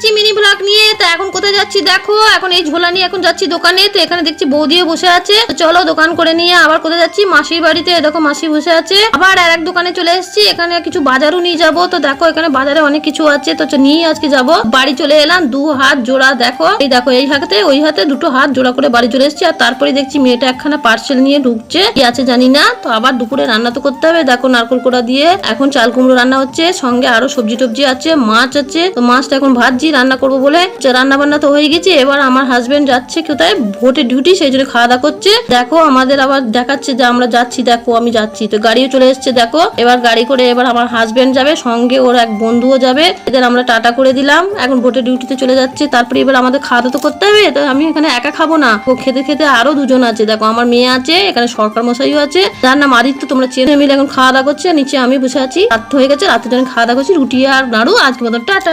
এসেছি mini blog নিয়ে। তো এখন কোথায় যাচ্ছি দেখো, এখন এই ঝোলা নিয়ে এখন যাচ্ছি দোকানে। তো এখানে দেখছি বৌদিও বসে আছে, তো চলো দোকান করে নিয়ে আবার কোথায় যাচ্ছি, মাসির বাড়িতে। দেখো মাসি বসে আছে। আবার আর এক দোকানে চলে এসেছি, এখানে কিছু বাজারও নিয়ে যাবো। তো দেখো এখানে বাজারে অনেক কিছু আছে, তো নিয়ে আজকে যাবো। বাড়ি চলে এলাম, 2 হাত জোড়া দেখো, এই দেখো এই হাতে ওই হাতে 2টো হাত জোড়া করে বাড়ি চলে এসেছি। আর তারপরে দেখছি মেয়েটা একখানা পার্সেল নিয়ে ঢুকছে, কি আছে জানি না। তো আবার দুপুরে রান্না তো করতে হবে। দেখো নারকোল কোড়া দিয়ে এখন চাল কুমড়ো রান্না হচ্ছে, সঙ্গে আরো সবজি টবজি আছে, মাছ আছে। তো মাছটা এখন ভাজছি রান্না করবো বলে। রান্না বান্না তো হয়ে গেছে। এবার আমার হাজবেন্ড যাচ্ছে কোথায়, ভোটের ডিউটি, সেই জন্য খাওয়া দাওয়া করছে। দেখো আমাদের আবার দেখাচ্ছে যে আমরা যাচ্ছি, দেখো আমি যাচ্ছি। তো গাড়িও চলে এসছে দেখো। এবার গাড়ি করে এবার আমার হাজবেন্ড যাবে, সঙ্গে ওর এক বন্ধুও যাবে। এদের আমরা টাটা করে দিলাম, এখন ভোটের ডিউটিতে চলে যাচ্ছে। তারপরে এবার আমাদের খাওয়া দাওয়া তো করতে হবে। তো আমি এখানে একা খাবো না, ও খেতে খেতে আরো দুজন আছে। দেখো আমার মেয়ে আছে, এখানে সরকার মশাইও আছে, যার নাম আদিত্য, তোমরা চেনে। মিলে এখন খাওয়া দাওয়া করছে, নিচে আমি বসে আছি। রাত হয়ে গেছে, রাতের জন্য খাওয়া দাওয়া করছি, রুটি আর নাড়ু। আজকে মতন টাটা।